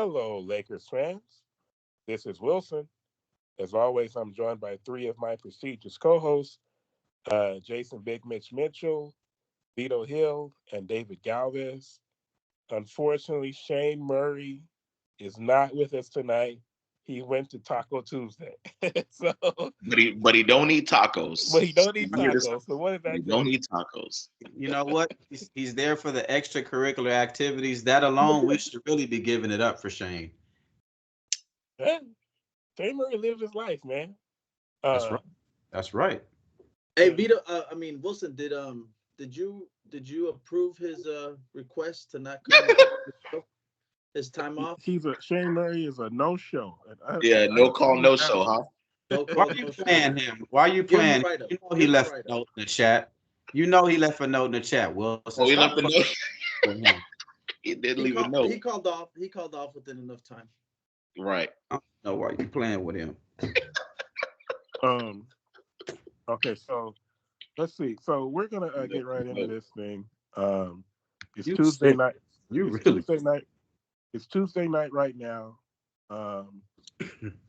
Hello, Lakers fans. This is Wilson. As always, I'm joined by three of my prestigious co-hosts, Jason Big Mitch Mitchell, Vito Hill, and David Galvez. Unfortunately, Shane Murray is not with us tonight. He went to Taco Tuesday. so, But he don't eat tacos. but he don't eat tacos. So what did But he that don't tell eat tacos. You know what? He's there for the extracurricular activities. That alone, we should really be giving it up for Shane. you? Shane Murray lived his life, man. That's Uh, right. That's right. Hey Vito, Wilson, did you approve his request to not come on the show? His time off? he's a Shane Murray is a no-show. Yeah, no call, no show, huh? No Why call, you no show. playing him? Why you Give him a playing him? write up. You know he Give him a left write a up. note in the chat. You know he left a note in the chat. Wilson, Oh, he stop left a fucking note. with him. He didn't He leave a called. note. He called off. He called off within enough time. Right. I don't know why you playing with him. Um. Okay, so let's see. So we're gonna get right into No. this thing. Um, it's You Tuesday sick. night. You It's really. Tuesday night. It's Tuesday night right now. Um,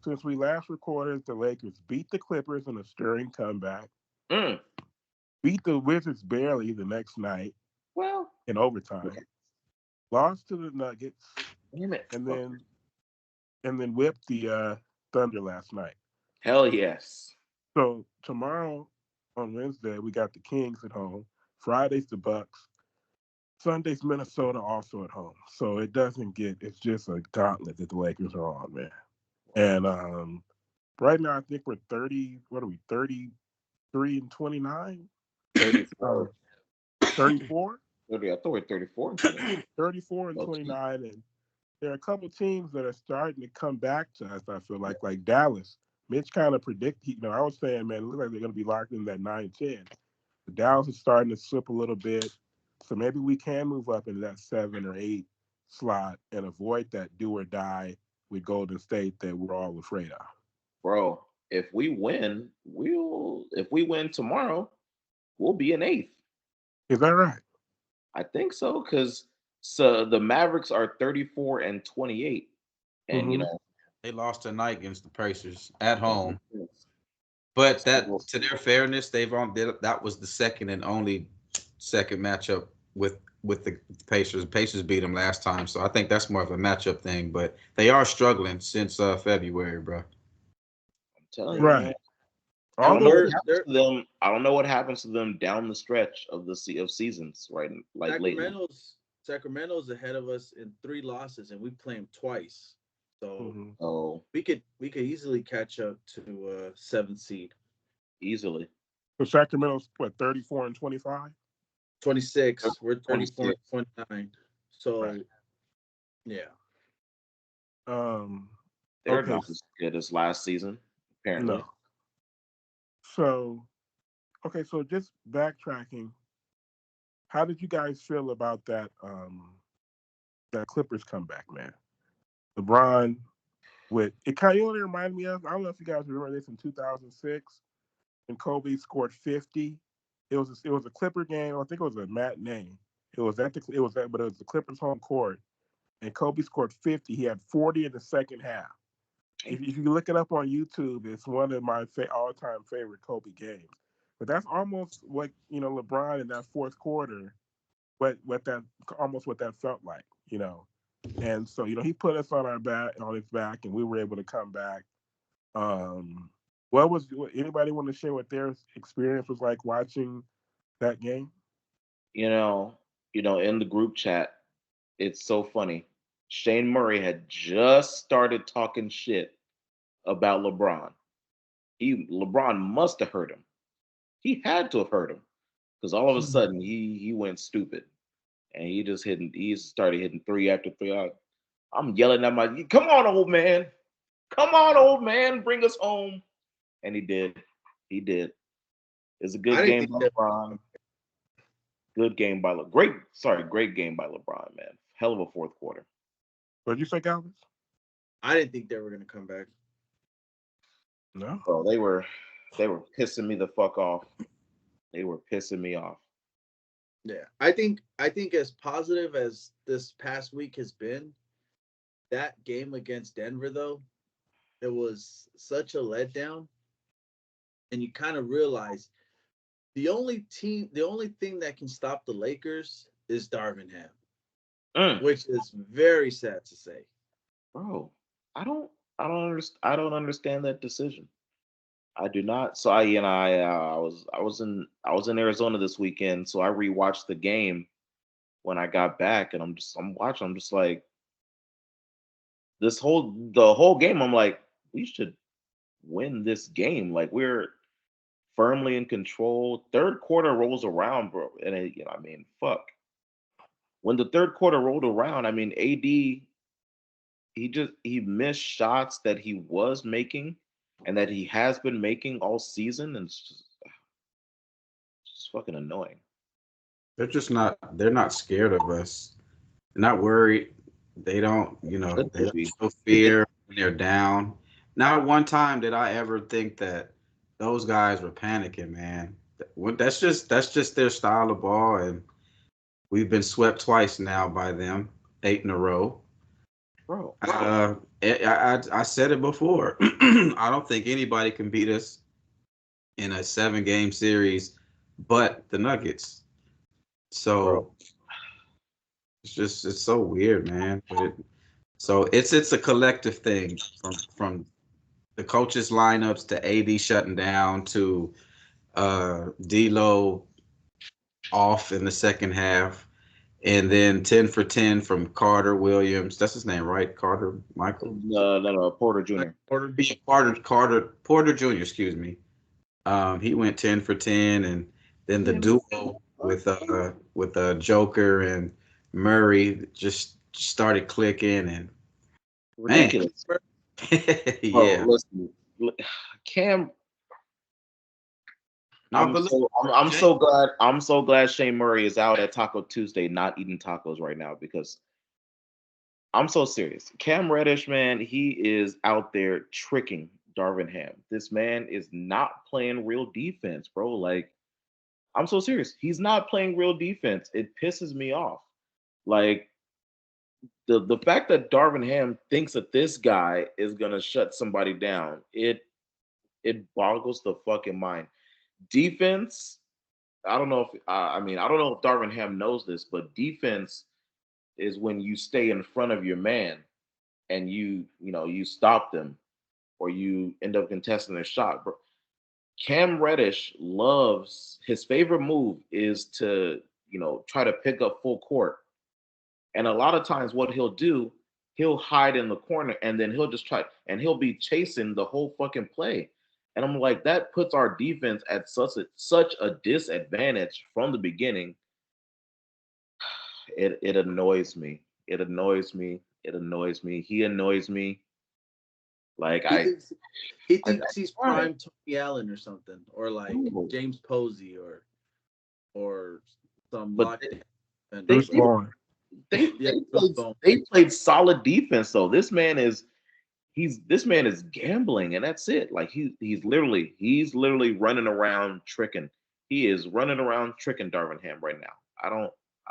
since we last recorded, the Lakers beat the Clippers in a stirring comeback. Mm. Beat the Wizards barely the next night Well, in overtime. Lost to the Nuggets, damn it. and then whipped the Thunder last night. Hell yes. So tomorrow on Wednesday we got the Kings at home. Friday's the Bucks. Sunday's Minnesota also at home. So it doesn't get it's just a gauntlet that the Lakers are on, man. And right now I think we're 30, what are we, 33 and 29? 34. 34? 30, I thought we were 34 and 34 and Okay. 29. And there are a couple teams that are starting to come back to us, I feel like Dallas. Mitch kind of predicted, I was saying, man, it looks like they're going to be locked in that 9-10. But Dallas is starting to slip a little bit. So maybe we can move up into that 7 or 8 slot and avoid that do or die with Golden State that we're all afraid of. Bro, if we win tomorrow, we'll be in eighth. Is that right? I think so, because the Mavericks are 34 and 28. And Mhm. They lost tonight against the Pacers at home. But that, to their fairness, that was the second and only second matchup with the Pacers. The Pacers beat them last time, so I think that's more of a matchup thing. But they are struggling since February, bro. I'm telling you, man. Right. I don't All know those what happens to them. I don't know what happens to them down the stretch of of seasons, right? Like lately. Sacramento's ahead of us in 3 losses, and we play them twice. So Mhm. Oh, we could easily catch up to 7th seed. easily. So Sacramento's what, 34 and 25? 26. We're 34 26. and 29. So Right. yeah. Um They're okay, not as good as last season, apparently. no. So so just backtracking, how did you guys feel about that Clippers comeback, man? LeBron with it kind of, reminded me of, I don't know if you guys remember this, in 2006 when Kobe scored 50. It was a Clipper game. I think it was a matinee. But it was the Clippers home court, and Kobe scored 50. He had 40 in the second half. If you look it up on YouTube, it's one of my all-time favorite Kobe games. But that's almost what LeBron in that fourth quarter, what that almost what that felt like. And so he put us on his back, and we were able to come back. Um, anybody want to share what their experience was like watching that game? You know, in the group chat, it's so funny. Shane Murray had just started talking shit about LeBron. LeBron must have heard him. He had to have heard him because all of a sudden he went stupid and he started hitting three after three. I'm yelling at come on, old man. Come on, old man, bring us home. And he did. He did. It's a I good didn't game think by that. LeBron. Great game by LeBron, man. Hell of a fourth quarter. What did you say, Calvin? I didn't think they were gonna come back. No. Bro, they were pissing me the fuck off. They were pissing me off. Yeah, I think as positive as this past week has been, that game against Denver, though, it was such a letdown, and you kind of realize the only thing that can stop the Lakers is Darvin Ham, Mm. which is very sad to say. Bro, I don't, I don't understand that decision. I do not. So I was in Arizona this weekend, so I rewatched the game when I got back, and I'm watching. I'm just like the whole game. I'm like, we should win this game. Like we're firmly in control. Third quarter rolls around, bro, and I mean, fuck. When the third quarter rolled around, I mean, AD he missed shots that he was making and that he has been making all season, and it's just fucking annoying. They're not scared of us. They're not worried. They don't, Should they they don't be? show fear when they're down. Not one time did I ever think that those guys were panicking, man. That's just their style of ball, and we've been swept twice now by them, 8 in a row. Bro, I said it before. I don't think anybody can beat us in a 7 game series, but the Nuggets. bro. So it's so weird, man. So it's a collective thing from the coaches lineups to AD shutting down to D'Lo off in the second half, and then 10 for 10 from Carter Williams. That's his name, right? Carter Michael. No, Porter Like Jr. Porter, Yeah, Carter Porter Jr. Excuse me. He went 10 for 10, and then the Yeah, man. duo with Joker and Murray just started clicking, and man, Ridiculous, bro. yeah. Listen, Cam. No, but look, I'm Jay, so glad Shane Murray is out at Taco Tuesday, not eating tacos right now because I'm so serious. Cam Reddish, man, he is out there tricking Darvin Ham. This man is not playing real defense, bro. Like, I'm so serious. He's not playing real defense. It pisses me off. Like the fact that Darvin Ham thinks that this guy is gonna shut somebody down, it boggles the fucking mind. Defense, I don't know if I don't know if Darvin Ham knows this, but defense is when you stay in front of your man and you stop them or you end up contesting their shot. Bro, Cam Reddish loves his favorite move is to try to pick up full court, and a lot of times what he'll do, he'll hide in the corner and then he'll just try and he'll be chasing the whole fucking play. And I'm like, that puts our defense at such a disadvantage from the beginning. It annoys me. It annoys me. It annoys me. He annoys me. Like he thinks he I thinks he's tried. prime Tony Allen or something, or like No. James Posey or some But lockdown they defender. Bruce they But Bowen. they, yeah, they Bruce played Bowen. they played solid defense though. This man is gambling and that's it. Like he's literally running around tricking. He is running around tricking Darvin Ham right now. I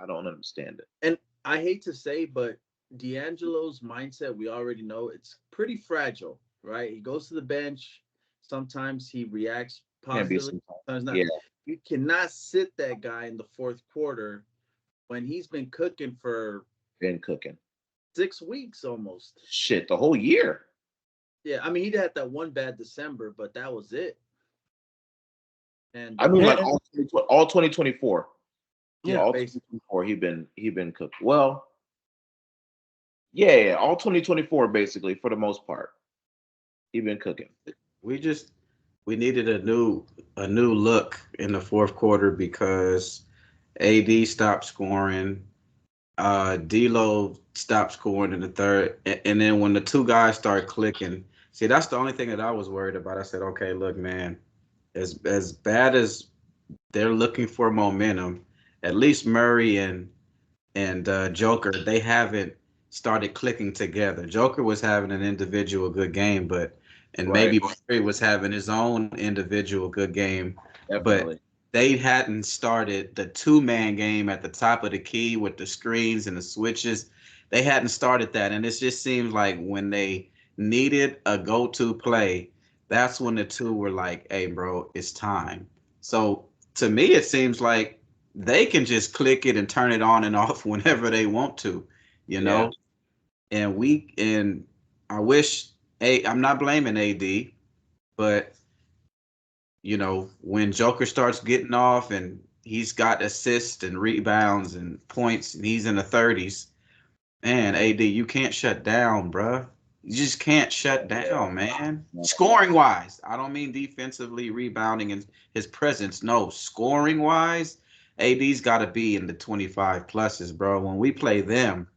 don't understand it. And I hate to say, but D'Angelo's mindset, we already know it's pretty fragile, right? He goes to the bench. Sometimes he reacts Can't be positively, sometimes. sometimes not. Yeah, You cannot sit that guy in the fourth quarter when he's been cooking for been cooking. 6 weeks almost. Shit, the whole year. Yeah, I mean, he had that one bad December, but that was it. And I mean, like And all 2024. yeah, All basically, 2024, he been cooked. Well, yeah, all 2024 basically for the most part, he been cooking. we just we needed a new look in the fourth quarter because AD stopped scoring. D'Lo stopped scoring in the third, and then when the two guys started clicking, see that's the only thing that I was worried about. I said, okay, look, man, as bad as they're looking for momentum, at least Murray and Joker, they haven't started clicking together. Joker was having an individual good game, and Right, maybe Murray was having his own individual good game, but definitely. they hadn't started the two-man game at the top of the key with the screens and the switches. They hadn't started that, and it just seems like when they needed a go-to play, that's when the two were like, "Hey, bro, it's time." So to me, it seems like they can just click it and turn it on and off whenever they want to, you Yeah. know. And I wish I'm not blaming AD, but when Joker starts getting off and he's got assists and rebounds and points and he's in the 30s, man, AD, you can't shut down, bruh. You just can't shut down, man. Scoring wise, I don't mean defensively rebounding and his presence. No, scoring wise, AD's got to be in the 25 pluses, bro. When we play them,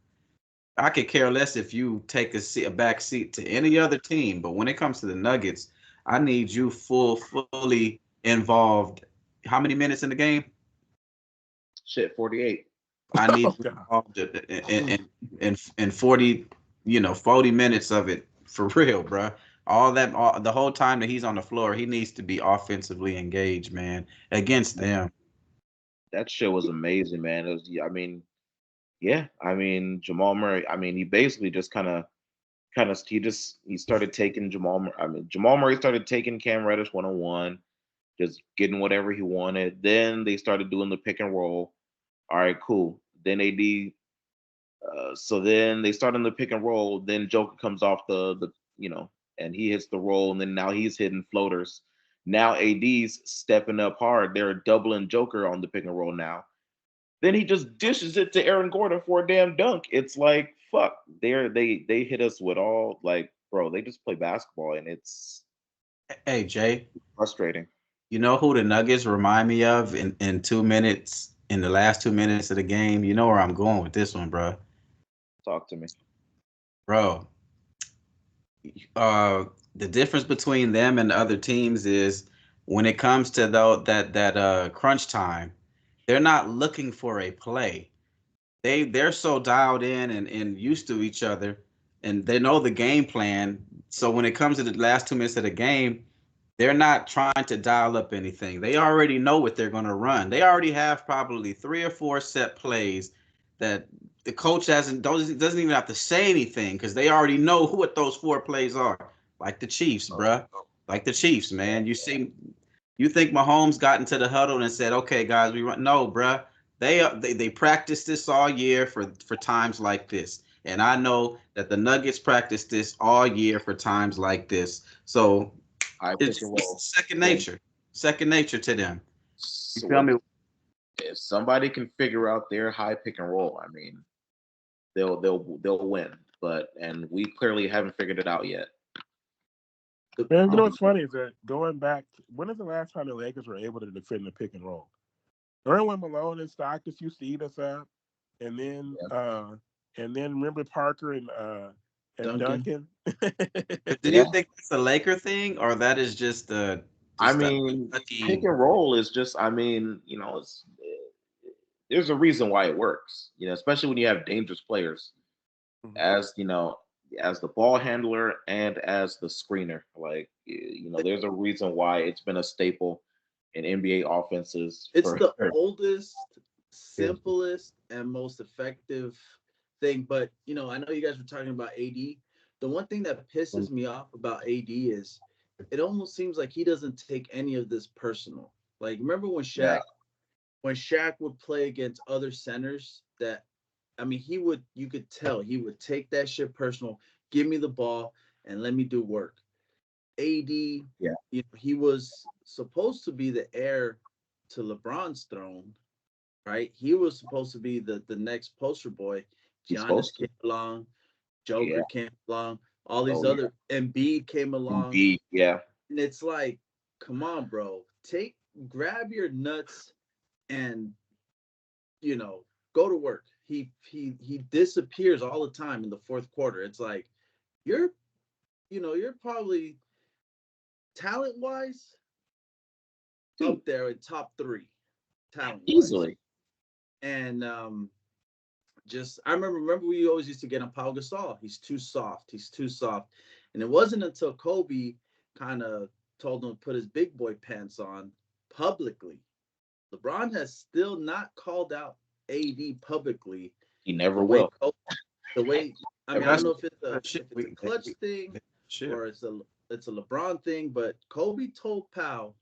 I could care less if you take a back seat to any other team, but when it comes to the Nuggets, I need you fully involved. How many minutes in the game? Shit, 48. I need Oh you God. involved in 40, 40 minutes of it for real, bro. The whole time that he's on the floor, he needs to be offensively engaged, man, against them. That shit was amazing, man. It was, yeah, I mean, yeah, I mean Jamal Murray. I mean, he basically just he started taking Jamal Murray started taking Cam Reddish 1-on-1, just getting whatever he wanted. Then they started doing the pick and roll. All right, cool. Then AD. So then they start on the pick and roll. Then Joker comes off and he hits the roll, and then now he's hitting floaters. Now AD's stepping up hard. They're doubling Joker on the pick and roll now. Then he just dishes it to Aaron Gordon for a damn dunk. It's like fuck. They hit us with all like, bro. They just play basketball, and it's Hey, Jay, frustrating. you know who the Nuggets remind me of in 2 minutes, in the last 2 minutes of the game? You know where I'm going with this one, bro. Talk to me. Bro, uh, the difference between them and the other teams is when it comes to that crunch time, they're not looking for a play. They're so dialed in and used to each other, and they know the game plan. So when it comes to the last 2 minutes of the game, they're not trying to dial up anything. They already know what they're going to run. They already have probably 3 or 4 set plays that the coach doesn't even have to say anything because they already know what those 4 plays are. Like the Chiefs, bruh. Like the Chiefs, man. You think Mahomes got into the huddle and said, "Okay, guys, we run"? No, bruh. They practiced this all year for times like this, and I know that the Nuggets practice this all year for times like this. So I pick and roll. it's Boom. second nature to them. You So feel me? if somebody can figure out their high pick and roll, I mean, they'll win. And we clearly haven't figured it out yet. Man, you know what's funny is that going back, when is the last time the Lakers were able to defend the pick and roll? Remember when Malone and Stockton used to eat us up, and then remember Parker and Duncan. Duncan. But do Yeah. you think it's a Laker thing or that is just I a mean, pick lucky? and roll is just, I mean, there's a reason why it works, especially when you have dangerous players as, as the ball handler and as the screener. Like, there's a reason why it's been a staple in NBA offenses It's for the oldest, simplest, and most effective thing. But I know you guys were talking about AD. The one thing that pisses me off about AD is it almost seems like he doesn't take any of this personal. Like, remember yeah, when Shaq would play against other centers that, I mean, you could tell he would take that shit personal, give me the ball and let me do work. AD, yeah, he was supposed to be the heir to LeBron's throne, right? He was supposed to be the next poster boy. he's Giannis supposed to. came along, Yeah. Joker came along, all these Oh yeah. other Embiid came along, Indeed. Yeah. and it's like, come on, bro, grab your nuts and go to work. He disappears all the time in the fourth quarter. It's like you're you're probably talent wise Dude, up there in top 3 talent wise. easily. And just I remember we always used to get on Pau Gasol. He's too soft. He's too soft. And it wasn't until Kobe kind of told him to put his big boy pants on publicly. LeBron has still not called out AD publicly He the never way will. Kobe. the way. I mean, I don't That's know if it's a shit. clutch thing Shit. or it's a LeBron thing, but Kobe told Powell,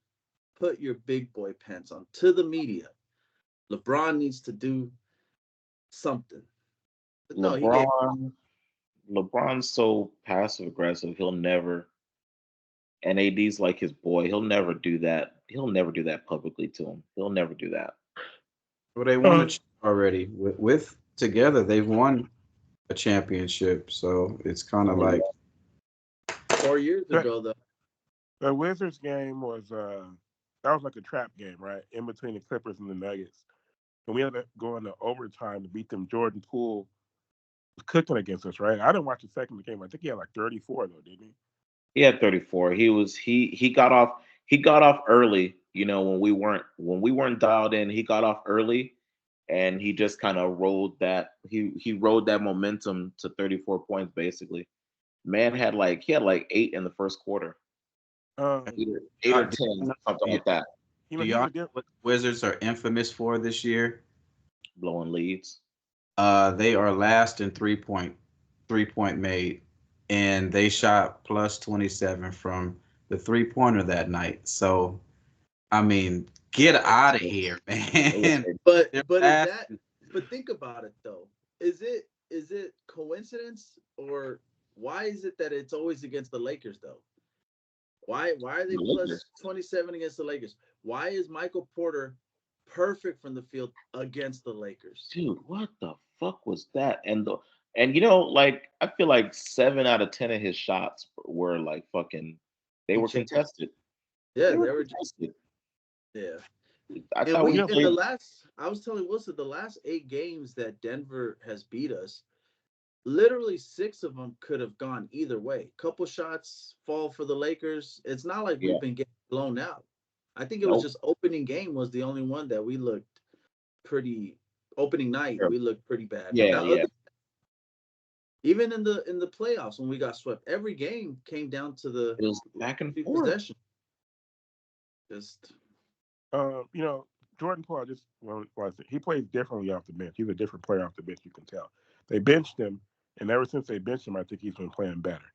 put your big boy pants on to the media. LeBron needs to do something. But no, he gave. LeBron's so passive aggressive. He'll never. And AD's like his boy. He'll never do that. He'll never do that publicly to him. He'll never do that. Well, they won a already with together. They've won a championship, so it's kind of like 4 years ago, though. The Wizards game was that was like a trap game, right? In between the Clippers and the Nuggets. And we ended up going to overtime to beat them. Jordan Poole was cooking against us, right? I didn't watch the second game. I think he had like 34 though, didn't he? He had 34. He got off early. You know, when we weren't dialed in, he got off early, and he just kind of rolled that. He rode that momentum to 34 points basically. Man he had like 8 in the first quarter, Um, 8 or 10, something like that, you do know, he y'all was a know what the Wizards are infamous for this year? blowing leads. They are last in three point made, and they shot plus 27 from the 3-pointer that night. So, I mean, get out of here, man. But They're but is last. that? But think about it though. Is it coincidence or why is it that it's always against the Lakers though? Why are they The plus Lakers. 27 against the Lakers? Why is Michael Porter perfect from the field against the Lakers? Dude, what the fuck was that? And you know, like I feel like 7 out of 10 of his shots were like fucking. They He were chipped. contested. Yeah, They they were were. contested. Yeah, I and thought we we you in played. the last. I was telling Wilson the last 8 games that Denver has beat us. Literally 6 of them could have gone either way. Couple shots fall for the Lakers. It's not like Yeah, we've been getting blown out. I think it was nope. just opening game was the only one that we looked pretty. Opening night Sure. we looked pretty bad. Yeah, Now yeah. even in the playoffs when we got swept, every game came down to the It was back and forth. possession. Just you know, Jordan Poole. He plays differently off the bench. He's a different player off the bench. You can tell. They benched him, and ever since they benched him, I think he's been playing better.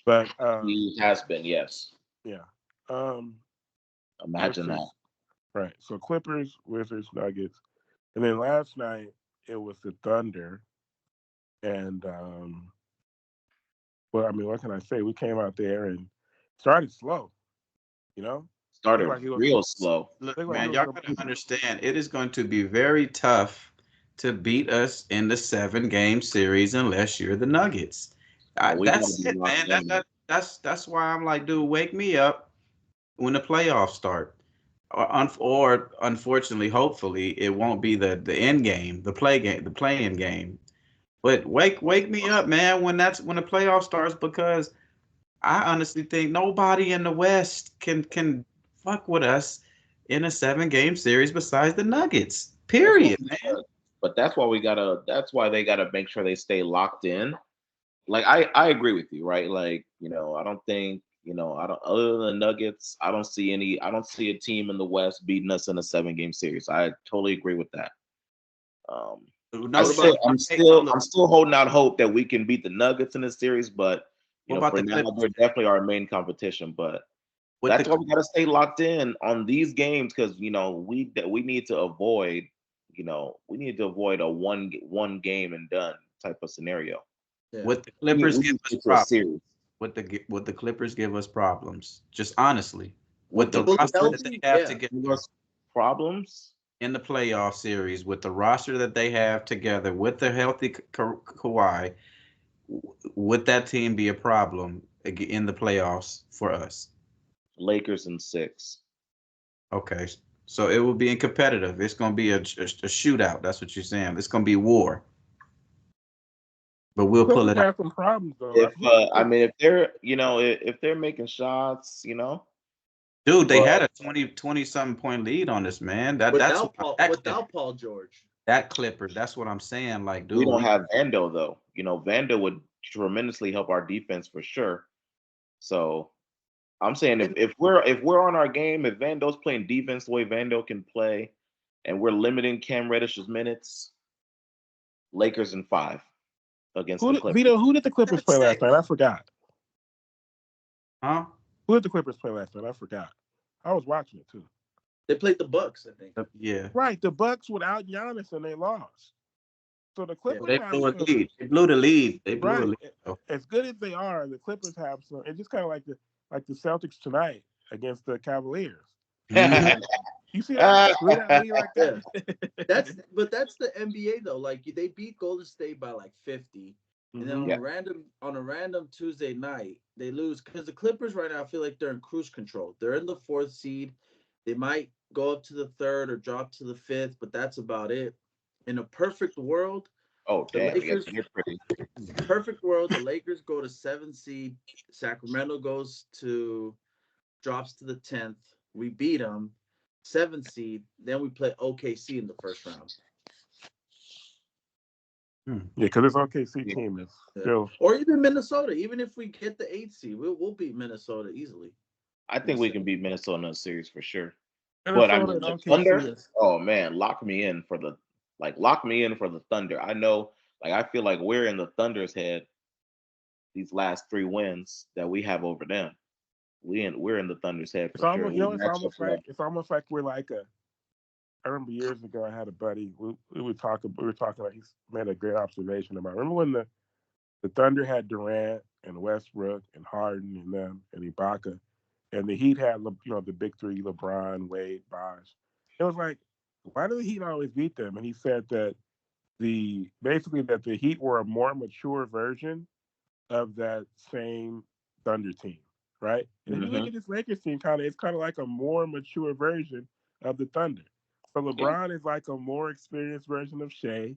But He has been, yes. yeah, um, let's Imagine see. that. Right. So Clippers, Wizards, Nuggets, and then last night it was the Thunder, and well, I mean, what can I say? We came out there and started slow. You know, looked Started like he was real slow. Look, looked like he man, was y'all gonna. gotta understand, it is going to be very tough to beat us in the 7-game series unless you're the Nuggets. Oh, we gotta That's be it, locked man. in. That's why I'm like, dude, wake me up when the playoffs start. Or unfortunately, hopefully, it won't be the end game, the playing game. But wake me up, man, when the playoff starts, because I honestly think nobody in the West can fuck with us in a 7-game series besides the Nuggets. That's what Period, we man. gotta, but that's why we gotta. That's why they gotta make sure they stay locked in. Like I agree with you, right? Like I don't think I don't other than the Nuggets, I don't see any. I don't see a team in the West beating us in a 7-game series. I totally agree with that. Um, No, look, I'm still holding out hope that we can beat the Nuggets in this series, but what about for the now Clippers? they're definitely our main competition. But With that's the why we got to stay locked in on these games because we need to avoid a one game and done type of scenario. yeah. what the Clippers We give need to us get to a problems. series What the Clippers give us problems. Just honestly, with with the the Fully roster Clippers. that they healthy, have yeah. together Give us problems. in the playoff series, with the roster that they have together, with the healthy Kawhi, would that team be a problem in the playoffs for us? Lakers in 6. Okay, so it will be competitive. It's going to be a shootout. That's what you're saying. It's going to be war, but we'll pull Clippers it out. have some problems though. If I mean if they're if they're making shots, Dude, they but had a 20 something point lead on this, man. That's what Without Paul George. that Clippers. That's what I'm saying. Like, we dude, don't have Vando though. Vando would tremendously help our defense for sure. So I'm saying And if we're on our game, if Vando's playing defense the way Vando can play, and we're limiting Cam Reddish's minutes, Lakers in 5. against Who the did Clippers. Vito? Who did the Clippers play last night? I forgot. Huh? Who did the Clippers play last night? I forgot. I was watching it too. They played the Bucks, I think. Yeah. Right, the Bucks without Giannis and they lost. So the Yeah. Clippers They have blew a some lead. They blew the lead. They blew a right. lead. Oh. As good as they are, the Clippers have some. It's just kind of like the Celtics tonight against the Cavaliers. Mhm. You see that? Blew that lead like Yeah. that. That's the NBA though. Like they beat Golden State by like 50. And then Mhm. on a random Tuesday night, they lose because the Clippers right now I feel like they're in cruise control. They're in the fourth seed. They might go up to the third or drop to the fifth, but that's about it. In a perfect world, Oh the damn! Yeah, Lakers they're pretty. perfect world, the Lakers go to 7th seed. Sacramento drops to the 10th. We beat them, 7th seed. Then we play OKC in the first round. Yeah, because this OKC Yeah. team is Yeah. still. Or even Minnesota. Even if we get the 8th seed, we'll beat Minnesota easily. I think we can beat Minnesota in a series for sure. But I Minnesota mean, and the OKC Thunder. is. Oh man, lock me in for the Thunder. I know, like I feel like we're in the Thunder's head these last 3 wins that we have over them. We're in the Thunder's head It's for sure. almost, We it's match up almost well. like we're like a. I remember years ago I had a buddy. We were talking. We were talking. He made a great observation about. Remember when the Thunder had Durant and Westbrook and Harden and them and Ibaka, and the Heat had the big three: LeBron, Wade, Bosh. It was like, why do the Heat always beat them? And he said that that the Heat were a more mature version of that same Thunder team, right? And if you look Hmm. at this Lakers team, it's kind of like a more mature version of the Thunder. So Yeah, LeBron is like a more experienced version of Shea.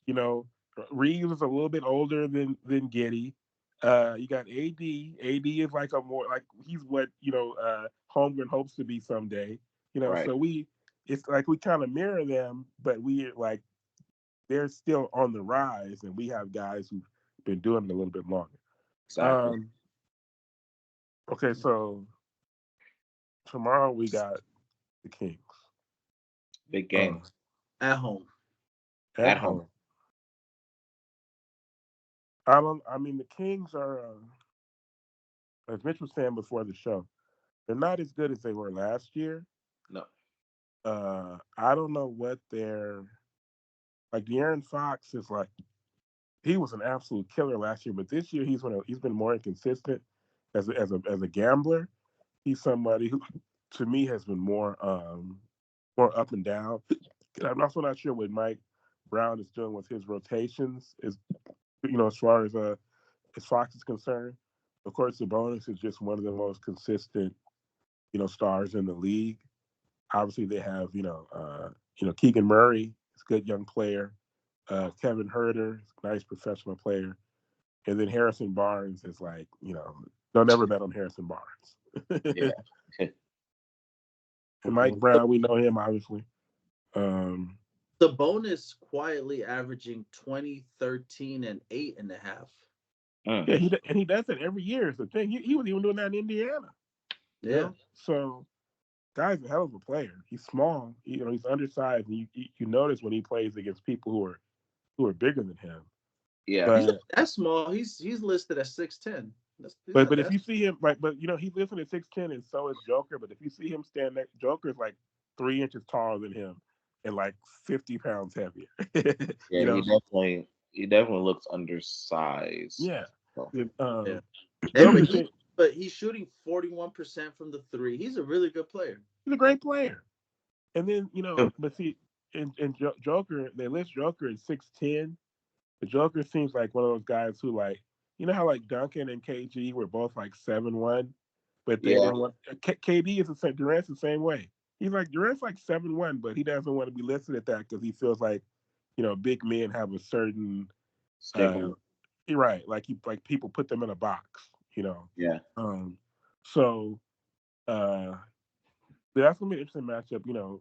You know, Reeves is a little bit older than Giddy. You got AD. AD is like a more like he's what Holmgren hopes to be someday. right. So it's like we kind of mirror them, but we like they're still on the rise, and we have guys who've been doing it a little bit longer. Exactly. Um, okay, so tomorrow we got the Kings Big uh, game At home. at at home. home. I don't. I mean, the Kings are, as Mitch was saying before the show, they're not as good as they were last year. No. I don't know what they're like. De'Aaron Fox is like he was an absolute killer last year, but this year he's been more inconsistent as a gambler. He's somebody who, to me, has been more up and down. I'm also not sure what Mike Brown is doing with his rotations. As far as Fox is concerned. Of course, the bonus is just one of the most consistent stars in the league. Obviously, they have Keegan Murray, is a good young player. Kevin Herter, nice professional player, and then Harrison Barnes is like don't ever bet on Harrison Barnes. Yeah. And Mike Brown, we know him obviously. Um, The bonus quietly averaging 20, 13, and 8.5. Mm. yeah, he does it every year. Is the thing. He was even doing that in Indiana. Yeah. So guy's a hell of a player. He's small. He's undersized. And you notice when he plays against people who are bigger than him. Yeah. He's not But that small. He's listed at 6'10". He's but not but if that. you see him like, he's listed at 6'10", and so is Joker. But if you see him stand next, Joker's like 3 inches taller than him and like 50 pounds heavier. Yeah. He definitely looks undersized. Yeah. So, Yeah. The And only but thing, he's shooting 41% from the three. He's a really good player. he's a great player. And then Oh, but see, in Joker, they list Joker at 6'10". The Joker seems like one of those guys who like, how like Duncan and KG were both like 7'1", but they yeah. don't want. KD is the same. Durant's the same way. He's like Durant's like 7'1", but he doesn't want to be listed at that because he feels like, big men have a certain. Uh, Stigma. you're right. Like people put them in a box. Yeah. So that's gonna be an interesting matchup.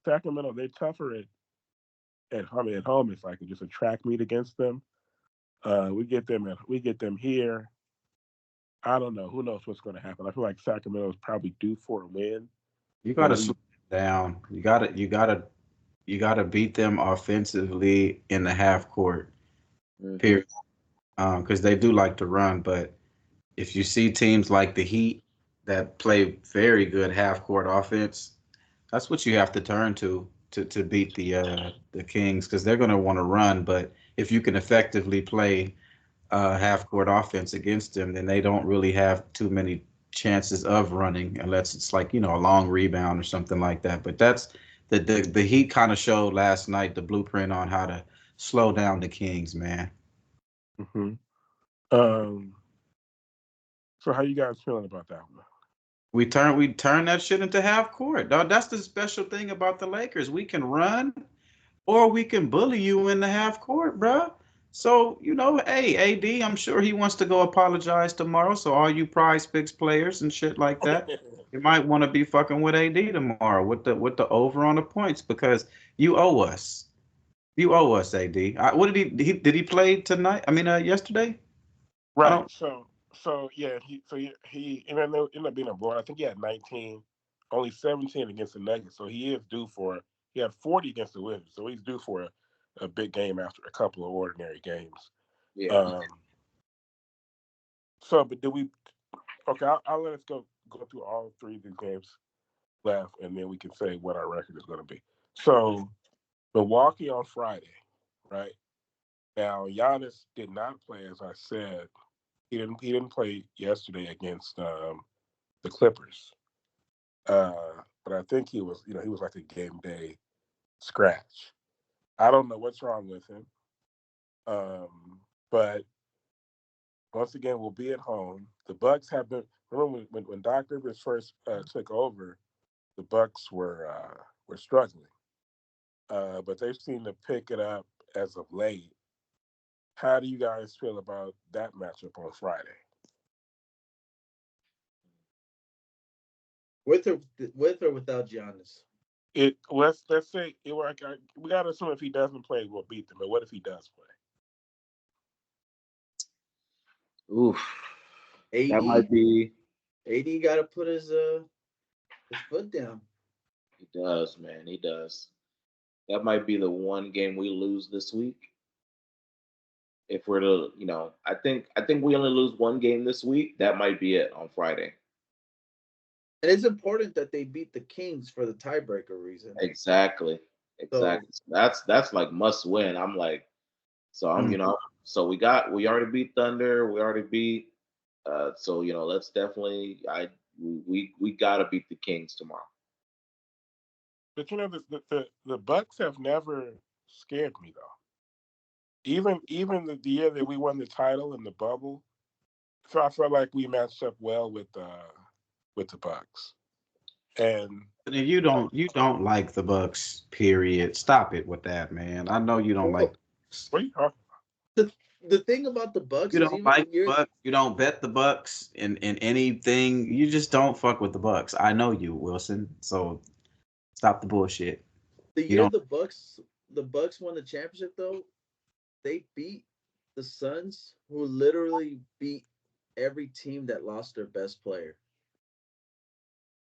Sacramento, they're tougher at home. At home, it's like just a track meet against them. We get them here. I don't know. Who knows what's going to happen? I feel like Sacramento is probably due for a win. you But gotta slow it down. You gotta beat them offensively in the half court. Hmm. Period. because they do like to run. But if you see teams like the Heat that play very good half court offense, that's what you have to turn to beat the Kings because they're going to want to run. But if you can effectively play half court offense against them, then they don't really have too many chances of running unless it's like a long rebound or something like that. But that's the Heat kind of showed last night the blueprint on how to slow down the Kings, man. Hmm. Um, so how you guys feeling about that one? We turn that shit into half court. Dog. That's the special thing about the Lakers. We can run or we can bully you in the half court, bro. So, hey, AD, I'm sure he wants to go apologize tomorrow. So, all you prize picks players and shit like that, you might want to be fucking with AD tomorrow with the over on the points because you owe us. You owe us, AD. What did he play tonight? I mean, yesterday? I Right. don't. So yeah, he ended up being abroad. I think he had 19, only 17 against the Nuggets. So he is due for he had 40 against the Wizards. So he's due for a big game after a couple of ordinary games. Yeah. Um, so but do we? Okay, I'll let us go through all three of these games left, and then we can say what our record is going to be. So Milwaukee on Friday, right? Now Giannis did not play, as I said. He didn't play yesterday against the Clippers. But I think he was like a game day scratch. I don't know what's wrong with him. But once again, we'll be at home. The Bucks have been. Remember when Doc Rivers first took over, the Bucks were struggling, but they've seemed to pick it up as of late. How do you guys feel about that matchup on Friday? With or without Giannis. Let's say we got to assume if he doesn't play, we'll beat them. But what if he does play? Oof. That might AD be. AD got to put his foot down. He does, man. He does. That might be the one game we lose this week. If we're to, I think we only lose one game this week. That might be it on Friday. And it's important that they beat the Kings for the tiebreaker reason. Exactly. So Exactly. So that's like must win. I'm like, so I'm, Mm. so we already beat Thunder. We already beat. So let's definitely. We gotta beat the Kings tomorrow. But the Bucks have never scared me though. Even the year that we won the title in the bubble, so I felt like we matched up well with the Bucks. And And you don't like the Bucks, period. Stop it with that, man. I know you don't like well, the Bucks. what are you talking the thing about the Bucks You is don't even like when the you're Bucks. You don't bet the Bucks in anything. You just don't fuck with the Bucks. I know you, Wilson. So stop the bullshit. the You year don't. the Bucks won the championship though, they beat the Suns, who literally beat every team that lost their best player.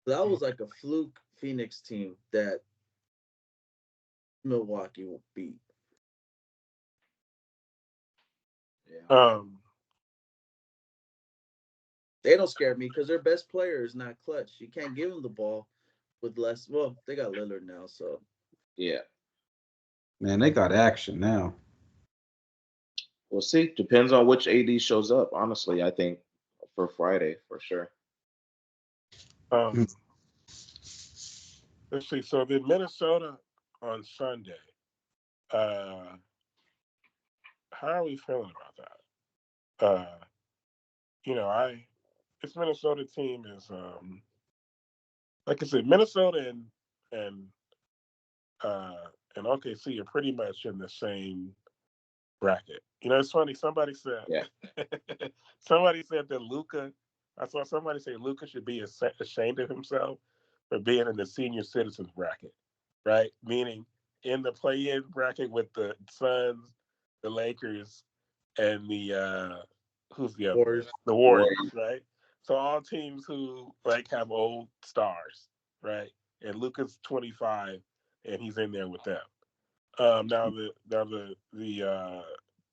So that was like a fluke Phoenix team that Milwaukee will beat. Yeah. about? They don't scare me because their best player is not clutch. You can't give them the ball with less. Well, they got Lillard now, so Yeah. Man, they got action now. We'll see. Depends on which AD shows up. Honestly, I think for Friday for sure. Mm. Um, let's see. So then Minnesota on Sunday. Uh, how are we feeling about that? I this Minnesota team is like I said, Minnesota and uh and OKC are pretty much in the same bracket. It's funny. Somebody said Yeah. somebody said that Luca. I saw somebody say Luca should be ashamed of himself for being in the senior citizens bracket, right? Meaning in the play-in bracket with the Suns, the Lakers, and the who's the other one? Warriors. The Warriors, Warriors. right? So all teams who like have old stars, right? And Luca's 25, and he's in there with them. Now the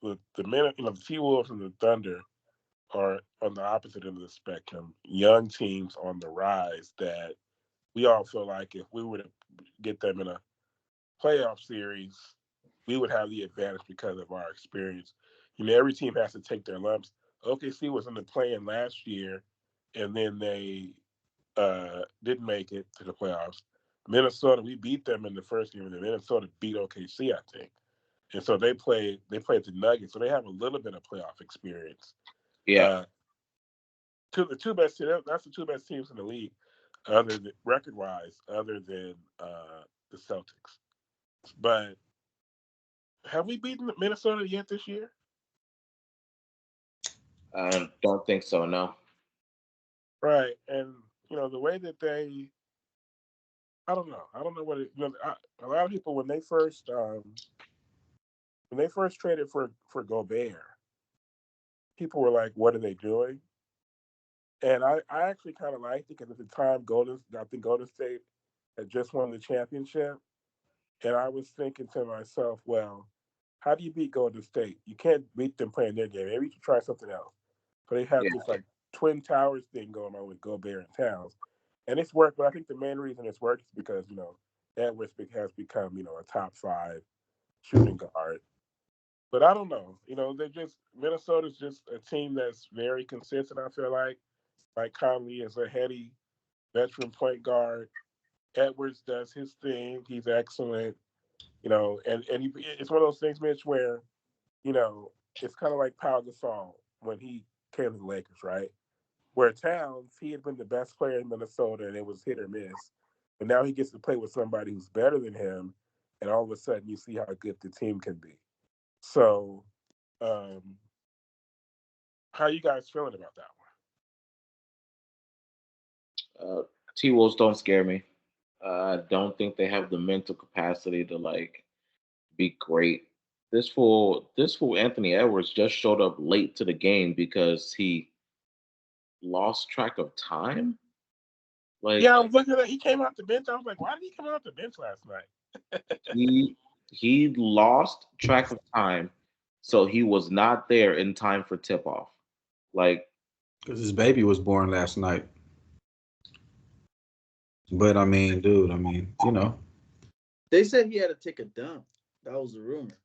the minute the T Wolves and the Thunder are on the opposite end of the spectrum. Young teams on the rise that we all feel like if we were to get them in a playoff series, we would have the advantage because of our experience. Every team has to take their lumps. OKC was in the play-in last year, and then they didn't make it to the playoffs. Minnesota, we beat them in the first game, and then Minnesota beat OKC, I think. And so they played the Nuggets, so they have a little bit of playoff experience. Yeah. The two best that's the two best teams in the league, other than record wise, other than the Celtics. But have we beaten Minnesota yet this year? I don't think so. No. Right, and the way that I don't know. I don't know what it. A lot of people when they first traded for Gobert, people were like, "What are they doing?" And I actually kind of liked it because at the time, I think Golden State had just won the championship, and I was thinking to myself, well, how do you beat Golden State? You can't beat them playing their game. Maybe you should try something else. So they have Yeah. this like Twin Towers thing going on with Gobert and Towns, and it's worked. But I think the main reason it's worked is because Edwards has become a top 5 shooting guard. But I don't know. Minnesota's just a team that's very consistent. I feel like Mike Conley is a heady veteran point guard. Edwards does his thing. He's excellent. It's one of those things, Mitch, where it's kind of like Pau Gasol when he came to the Lakers, right? Where Towns, he had been the best player in Minnesota, and it was hit or miss. But now he gets to play with somebody who's better than him, and all of a sudden you see how good the team can be. So, how you guys feeling about that T Wolves don't scare me. I don't think they have the mental capacity to be great. This fool Anthony Edwards just showed up late to the game because he lost track of time. one? Like Yeah, I was looking at that. He came off the bench. I was like, why did he come off the bench last night? he lost track of time, so he was not there in time for tip off. Like Because his baby was born last night. But I mean, dude, They said he had to take a dump. That was the rumor.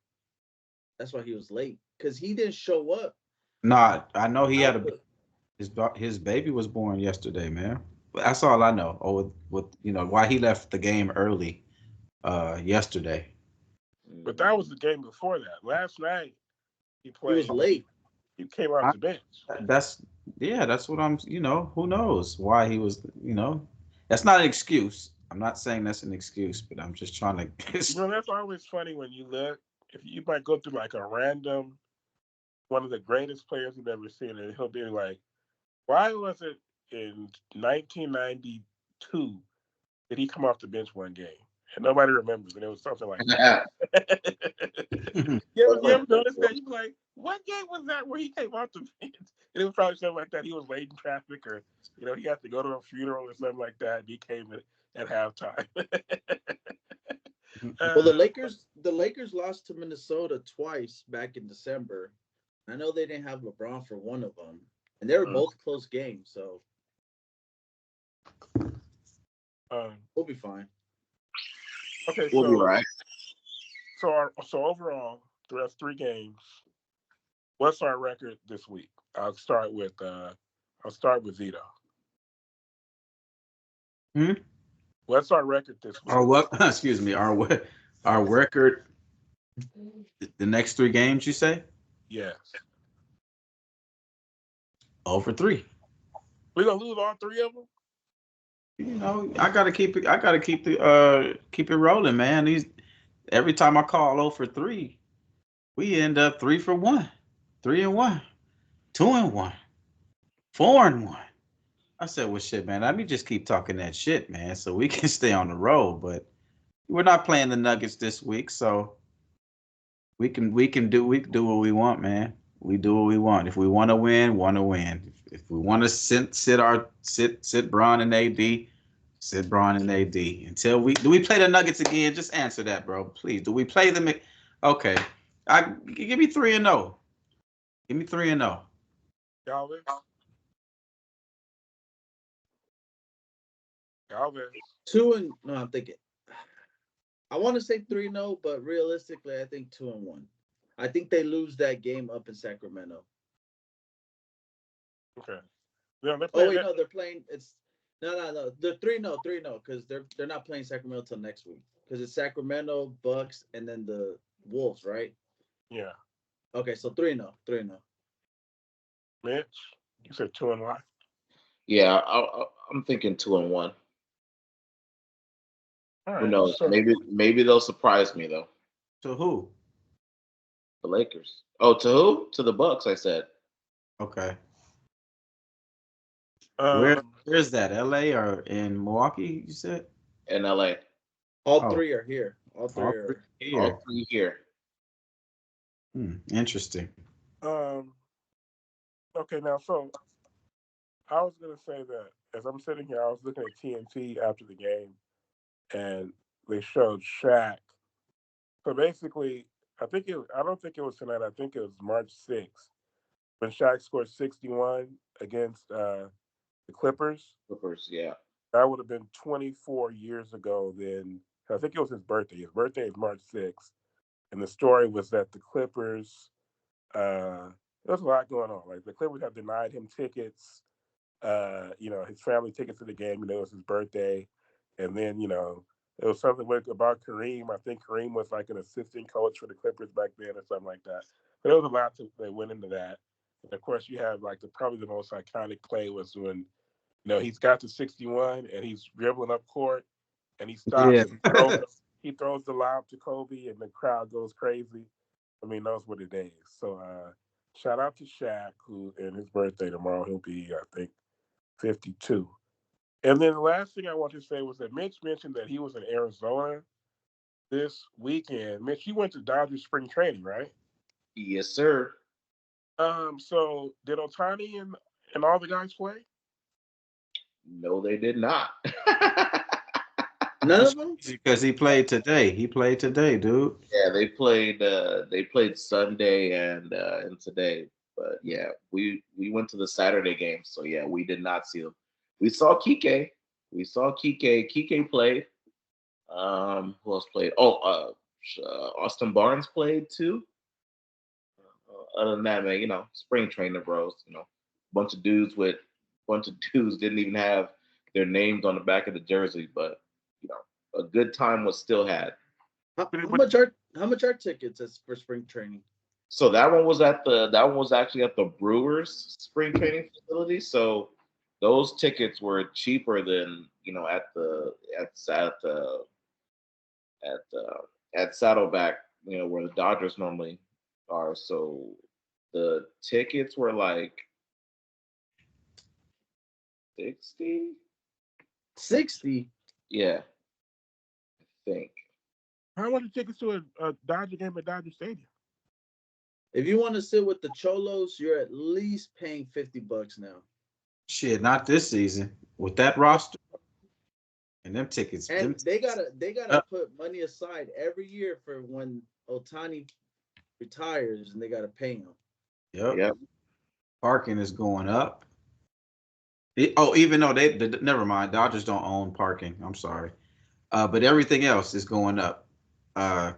That's why he was late because he didn't show up. nah, I know he had Output. his baby was born yesterday, man. That's all I know. Or with why he left the game early yesterday. But that was the game before that. Last night he He was played. late. He came off I, the bench. that's that's what who knows why he was. That's not an excuse. I'm not saying that's an excuse, but I'm just trying to That's always funny when you look. If you might go through like a random one of the greatest players you've ever seen, and he'll be like, "Why was it in 1992 did he come off the bench one game?" And nobody remembers, and it was something like that. You ever notice that? You'd be like, "What game was that where he came off the bench?" And it was probably something like that. He was late in traffic, or he had to go to a funeral or something like that. And he came at halftime. Well, the Lakers lost to Minnesota twice back in December. I know they didn't have LeBron for one of them, and they were both close games, so we'll be fine. Okay, we'll be right. so overall, the rest 3 games. What's our record this week? I'll start with Zito. What's our record this week? Our what? Excuse me. Our record. The next 3 games, you say? Yes. Over 3. We're gonna lose all 3 of them. I gotta keep it. I gotta keep it rolling, man. Every time I call 0 for 3, we end up 3 for 1, 3-1, 2-1, 4-1. I said, well, shit, man. Let me just keep talking that shit, man, so we can stay on the road. But we're not playing the Nuggets this week, so we can do what we want, man. We do what we want. If we want to win, If we want to sit Braun and AD, sit Braun and AD. Do we play the Nuggets again? Just answer that, bro, please. Do we play them? Okay. Give me 3-0. Give me 3-0. Galvez. Galvez. No, I'm thinking. I want to say 3-0, but realistically, I think 2-1. I think they lose that game up in Sacramento. Okay. Yeah, they're Oh playing wait, that. no, they're playing. It's no. They're 3-0, 3-0 because they're not playing Sacramento till next week because it's Sacramento, Bucks, and then the Wolves, right? Yeah. Okay, so 3-0, 3-0. Mitch, you said 2-1. Yeah, I'm thinking 2-1. All Who right. knows? So Maybe they'll surprise me though. To who? The Lakers. Oh, to who? To the Bucks. I said Okay. Where um where's that? LA or in Milwaukee, you said? in LA. All Oh, three are here. All three all three are. here. All three here. Interesting. um okay now so I was gonna say that as I'm sitting here, I was looking at TNT after the game and they showed Shaq. So basically I don't think it was tonight, I think it was March 6th when Shaq scored 61 against the Clippers. Clippers. Yeah. That would have been 24 years ago then. I think it was his birthday. His birthday is March 6th. And the story was that the Clippers, there's a lot going on. Like the Clippers have denied him tickets, his family tickets to the game. It was his birthday. And then, it was something about Kareem. I think Kareem was like an assistant coach for the Clippers back then or something like that. But there was a lot that went into that. And of course, you have like probably the most iconic play was when he's got to 61 and he's dribbling up court and he stops Yeah. and he throws the lob to Kobe and the crowd goes crazy. I mean, those were the days. So shout out to Shaq, who in his birthday tomorrow he'll be, I think, 52. And then the last thing I want to say was that Mitch mentioned that he was in Arizona this weekend. Mitch, you went to Dodgers spring training, right? Yes, sir. So did Otani and all the guys play? No, they did not. None of them. Because he played today. He played today, dude. Yeah, they played. They played Sunday and today. But yeah, we went to the Saturday game. So yeah, we did not see them. We saw Kike. We saw Kike. Kike played. Who else played? Austin Barnes played too. Other than that, man, spring training bros. Bunch of dudes didn't even have their names on the back of the jersey, but a good time was still had. How much are tickets for spring training? So that one was actually at the Brewers spring training facility. So those tickets were cheaper than at at Saddleback, where the Dodgers normally are. So the tickets were like 60. 60. Yeah, I think. How much are tickets to a Dodger game at Dodger Stadium? If you want to sit with the Cholos, you're at least paying $50 now. Shit, not this season. With that roster and them tickets. And they gotta Uh, put money aside every year for when Otani retires, and they gotta pay him. yep. Yep. Parking is going up. Even though never mind, Dodgers don't own parking. I'm sorry. But everything else is going up.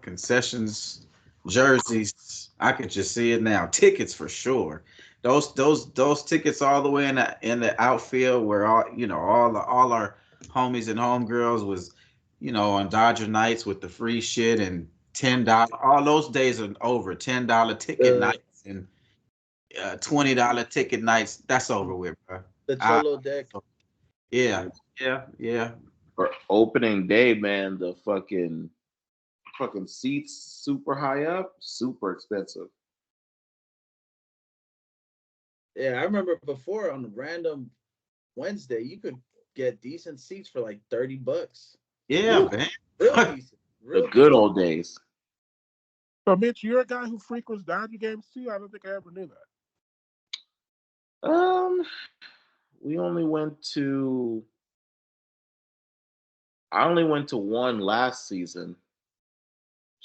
Concessions, jerseys. I could just see it now. Tickets for sure. Those tickets all the way in the outfield where all our homies and homegirls was, on Dodger nights with the free shit and $10. All those days are over. $10 ticket The nights and $20 ticket nights. That's over with, bro. the I, Cholo deck. yeah, yeah. For opening day, man, the fucking seats super high up, super expensive. Yeah, I remember before on a random Wednesday, you could get decent seats for like $30. Yeah, Woo, man. Real decent. the Real good decent. old days. So, Mitch, you're a guy who frequents Dodger games too. I don't think I ever knew that. Um, we only went to. I only went to one last season.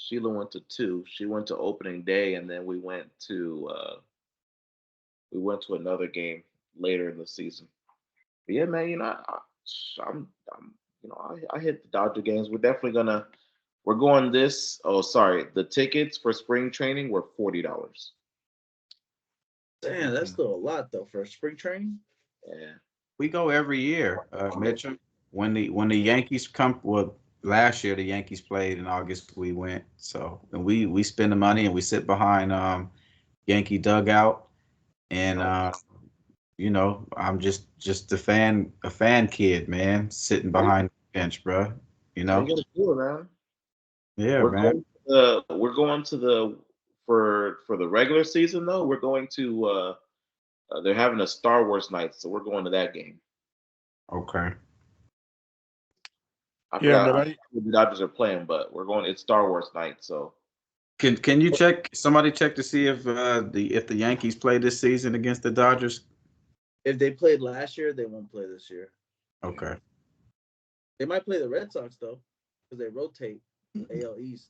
Sheila went to two. She went to opening day, and then we went to another game later in the season. But yeah, man, I'm I hit the Dodger games. We're going this. Oh, sorry, the tickets for spring training were $40. Damn, that's still a lot though for spring training. Yeah, We go every year, Mitchell. When the Yankees come, well, last year the Yankees played in August. We went, so and we spend the money and we sit behind Yankee dugout, and I'm just a fan kid, man, sitting behind the bench, bro. You how you know, gonna do it, man? yeah, man. We're going to the for the regular season though. We're going to they're having a Star Wars night, so we're going to that game. Okay. I Yeah, man. forgot who the Dodgers are playing, but we're going. It's Star Wars night, so Can you check? Somebody check to see if the Yankees play this season against the Dodgers? If they played last year, they won't play this year. Okay. They might play the Red Sox though, because they rotate AL East.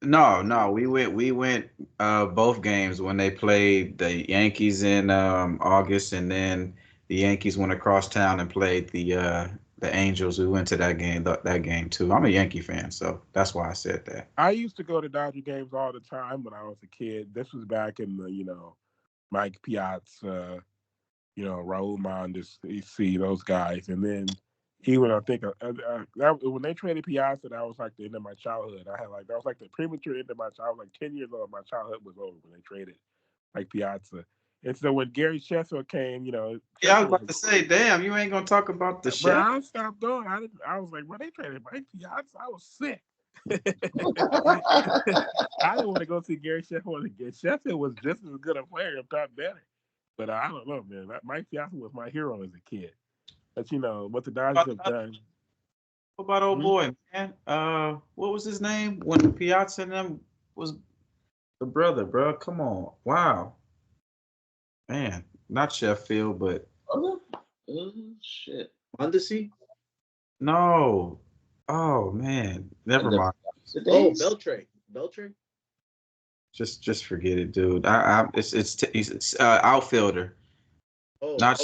No, we went both games when they played the Yankees in August, and then the Yankees went across town and played the Angels. We went to that game too. I'm a Yankee fan, so that's why I said that. I used to go to Dodger games all the time when I was a kid. This was back in the, Mike Piazza, Raul Mondesi, those guys. And then even I think when they traded Piazza, that was like the end of my childhood. That was like the premature end of my childhood. I was like 10 years old. My childhood was over when they traded Mike Piazza. And so when Gary Sheffield came, Yeah, I was Sheffield about to say, damn, you ain't gonna talk about the but chef. I stopped going. I was like, bro, they traded Mike Piazza. I was sick. I didn't want to go see Gary Sheffield. Sheffield was just as good a player, if not better. But I don't know, man. Mike Piazza was my hero as a kid. But what the Dodgers have done. What about old boy, man? What was his name when Piazza and them was the brother, bro? Come on, wow, man. Not Sheffield, but oh shit. Mondesi? no. Oh man, never And the mind. Oh, days? Beltre? Just forget it, dude. It's outfielder, Oh, not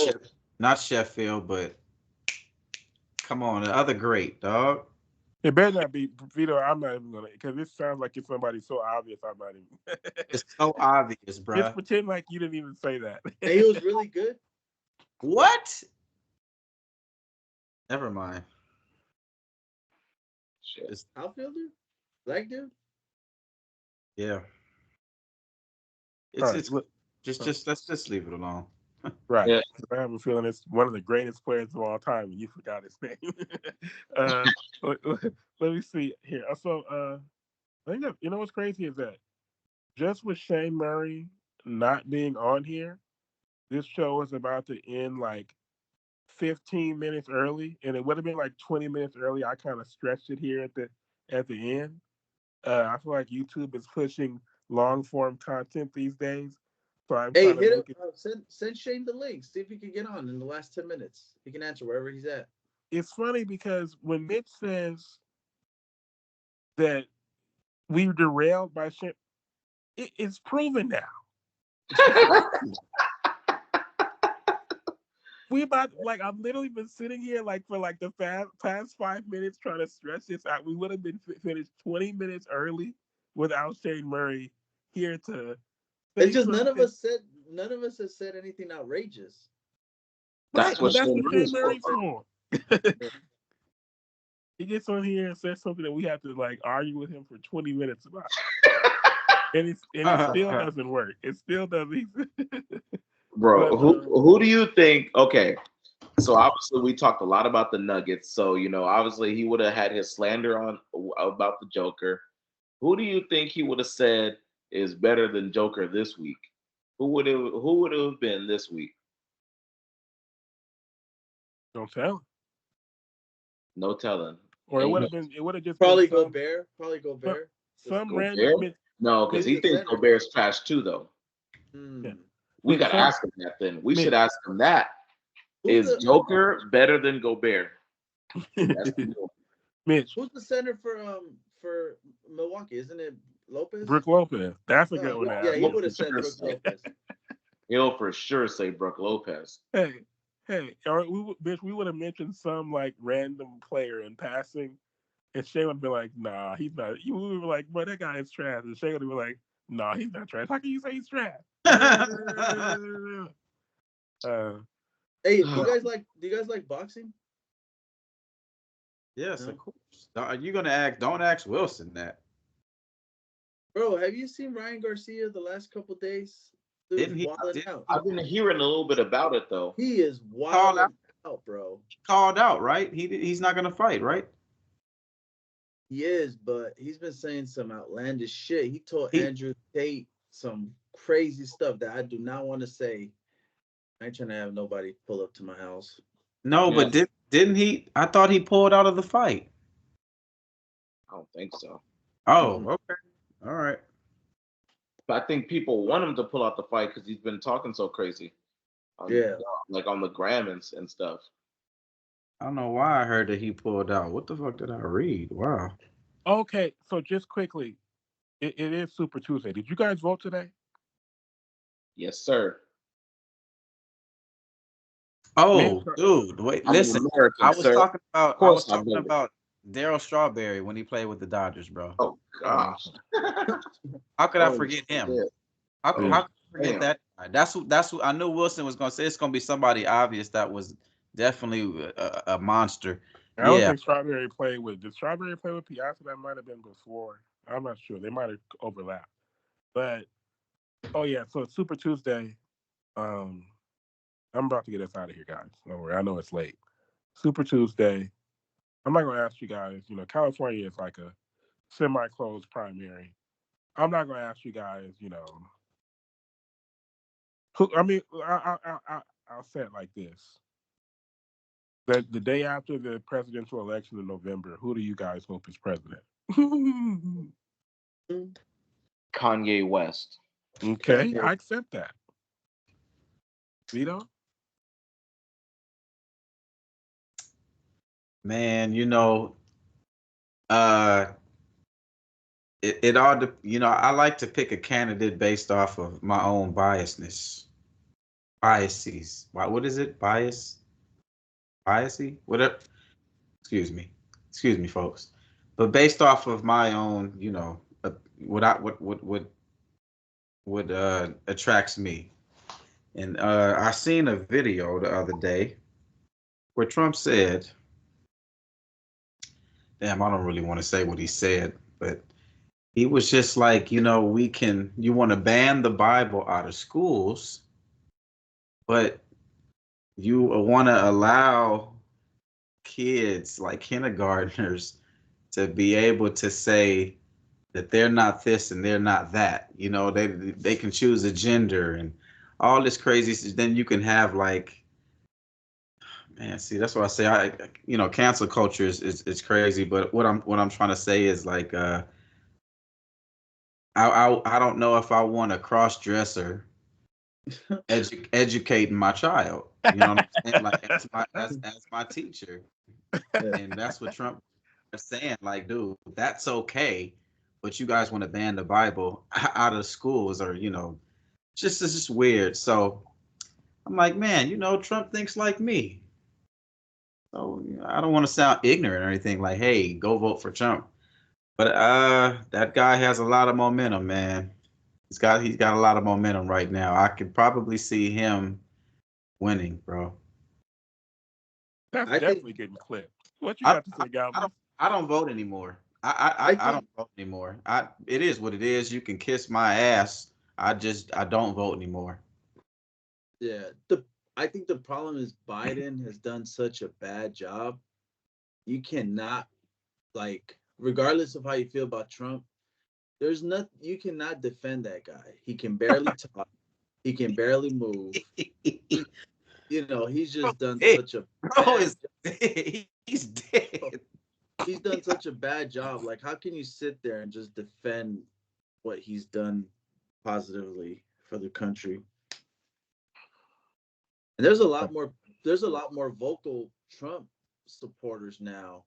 not Sheffield, but come on, the other great dog. It better not be Vito. I'm not even gonna because this sounds like it's somebody so obvious. I'm not even. It's so obvious, Just bruh. pretend like you didn't even say that. and he was really good. What? Never mind. Shit. It's, Outfielder? Black dude? yeah. All It's right, it's look, just let's just leave it alone. right. Yeah. I have a feeling it's one of the greatest players of all time, and you forgot his name. Let me see here. So, I think that, what's crazy is that just with Shane Murray not being on here, this show is about to end like 15 minutes early, and it would have been like 20 minutes early. I kind of stretched it here at the end. I feel like YouTube is pushing long form content these days, so I'm Hey, trying to hit him. make it. Send Shane the link. See if he can get on in the last 10 minutes. He can answer wherever he's at. It's funny because when Mitch says that we derailed by Shane, it's proven now. We about like I've literally been sitting here like for like the past 5 minutes trying to stretch this out. We would have been finished 20 minutes early without Shane Murray here to It's say just something. none of us has said anything outrageous. Right, That's what but that's Shane what Murray Shane is Murray's for. for. He gets on here and says something that we have to like argue with him for 20 minutes about. And it still doesn't work. It still doesn't. Bro, But who do you think? Okay, so obviously we talked a lot about the Nuggets. So obviously he would have had his slander on about the Joker. Who do you think he would have said is better than Joker this week? Who would have been this week? don't tell. No telling. Or it would Ain't have been. It would have just been Probably some Gobert. Probably Gobert. some random. Gobert? No, because He's he the thinks center. Gobert's trash too, though. Yeah. We got to Some ask him that then. We should Mitch. ask him that. Who's Is the Joker better than Gobert? That's the deal. Mitch. Who's the center for Milwaukee? Isn't it Lopez? Brook Lopez. That's a good one to Yeah, ask. he would have said Sure Brooke say. Lopez. He'll for sure say Brooke Lopez. Hey, or bitch, we would have mentioned some like random player in passing, and Shay would be like, "Nah, he's not." You would be like, "Boy, that guy is trash," and Shay would be like, "Nah, he's not trash. How can you say he's trash?" Hey, do you guys like boxing? Yes, of No? course. Are you gonna ask? Don't ask Wilson that. Bro, have you seen Ryan Garcia the last couple days? Dude's Didn't he? wilding Didn't out. he I've been hearing a little bit about it though. He is call out? wilding out, bro. Called out, right? He's not gonna fight, right? He is, but he's been saying some outlandish shit. He told He Andrew Tate some crazy stuff that I do not want to say. I ain't trying to have nobody pull up to my house. no, Yeah, but didn't he? I thought he pulled out of the fight. I don't think so. Oh, Mm-mm. okay, all right. But I think people want him to pull out the fight because he's been talking so crazy on Yeah. like on the gram and stuff. I don't know why I heard that he pulled out. What the fuck did I read? Wow. Okay, so just quickly, it is Super Tuesday. Did you guys vote today? Yes, sir. Man, Oh, dude, wait, I'm an listen. American, sir. Of I was course I talking voted. about Daryl Strawberry when he played with the Dodgers, bro. Oh gosh. How could I Oh forget him? shit. yeah. How could I forget Damn. that guy? That's who I knew Wilson was gonna say. It's gonna be somebody obvious that was definitely a monster. I don't Yeah. think Strawberry played with. Did Strawberry play with Piazza? That might have been before. I'm not sure. They might have overlapped. But oh yeah, so it's Super Tuesday. Um, I'm about to get us out of here, guys. Don't worry. I know it's late. Super Tuesday. I'm not gonna ask you guys. You know, California is like a semi-closed primary. I'm not gonna ask you guys. You know, who? I mean, I'll say it like this: that the day after the presidential election in November, who do you guys hope is president? Kanye West. Okay, I accept that. Vito? Man, uh it all I like to pick a candidate based off of my own biases. What is it? Biasy? Whatever. Excuse me, folks. But based off of my own, what attracts me. And I seen a video the other day where Trump said, damn, I don't really want to say what he said, but he was just like, you want to ban the Bible out of schools, but you want to allow kids like kindergartners to be able to say that they're not this and they're not that. They can choose a gender and all this crazy. Then you can have like, man, see, that's why I say cancel culture is crazy. But what I'm trying to say is like, I don't know if I want a cross dresser educating my child. You know what I'm saying? Like as my teacher, Yeah. and that's what Trump is saying. Like, dude, that's okay, but you guys want to ban the Bible out of schools, or it's just weird. So I'm like, man, Trump thinks like me. So I don't want to sound ignorant or anything. Like, hey, go vote for Trump. But that guy has a lot of momentum, man. He's got a lot of momentum right now. I could probably see him winning, bro. That's I think definitely getting clipped. What you I, got to I, say, I Galvin? don't I don't vote anymore. I I think don't vote anymore. It is what it is. You can kiss my ass. I don't vote anymore. yeah, I think the problem is Biden has done such a bad job. You cannot, like, regardless of how you feel about Trump, there's not you cannot defend that guy. He can barely talk. He can barely move. He's just done Hey, such a bro bad is he's dead. job. He's done such a bad job. Like, how can you sit there and just defend what he's done positively for the country? And there's a lot more vocal Trump supporters now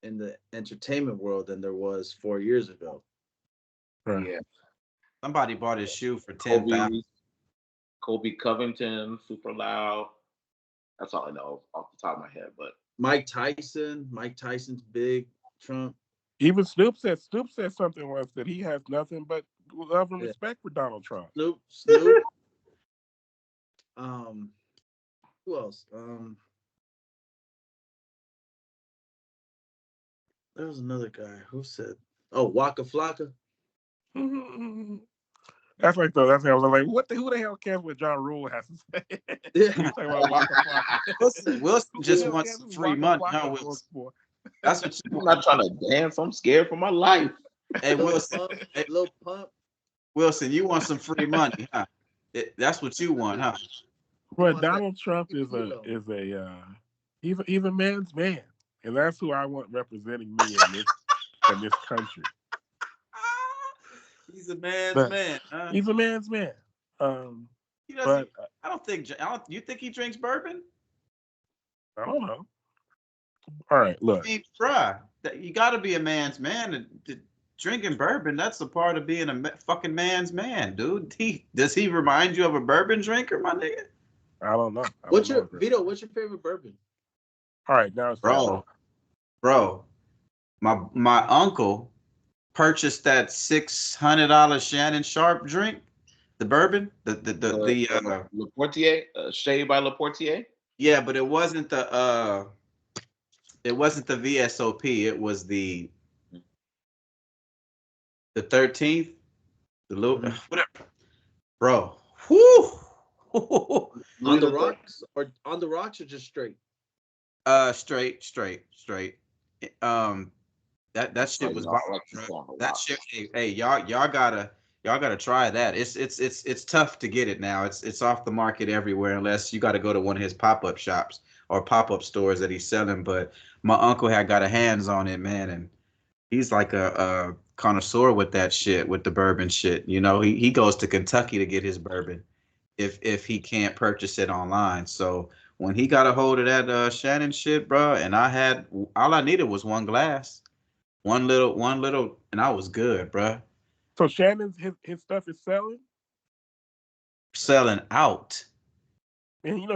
in the entertainment world than there was 4 years ago. Right. Yeah. Somebody bought his shoe for 10,000. Kobe Covington, super loud. That's all I know off the top of my head. But Mike Tyson's big. Trump. Even Snoop said something once that he has nothing but love and Yeah. respect for Donald Trump. Snoop. Who else? There was another guy who said, "Oh, Waka Flocka." That's like though. That's I was like, who the hell cares what John Rule has to say? Yeah. He's talking about Waka Flocka. Wilson Who the just hell wants cares some what free Waka money, Flocka huh, goes Wilson? for? That's what you I'm want. not trying to dance. I'm scared for my life. Hey, Lil Wilson. Pump, Hey, Lil Pump. Wilson, you want some free money, huh? That's what you want, huh? He But wants that Donald Trump is keto. he's a man's man, and that's who I want representing me in this country. He's a man's But man, huh? he's a man's man. He doesn't. But I don't think. You think he drinks bourbon? I don't know. All right, I look. mean, bruh, you got to be a man's man. Drinking bourbon, that's a part of being a fucking man's man, dude. Does he remind you of a bourbon drinker, my nigga? I don't know. What's your Vito? What's your favorite bourbon? All right, now it's Bro, my uncle purchased that $600 Shannon Sharpe drink, the bourbon, the Laportier, Shea by Laportier. yeah, but it wasn't the VSOP. It was the 13th, the little whatever, bro. Whoo. On the rocks or just straight? Straight. That shit was bomb, bro. That shit. Hey, y'all gotta try that. It's tough to get it now. It's off the market everywhere unless you got to go to one of his pop-up shops or pop-up stores that he's selling. But my uncle had got a hands on it, man, and he's like a connoisseur with that shit, with the bourbon shit. You know, he goes to Kentucky to get his bourbon if he can't purchase it online. So when he got a hold of that Shannon shit, bro, and all I needed was one glass, one little, and I was good, bro. So Shannon's his stuff is Selling out. and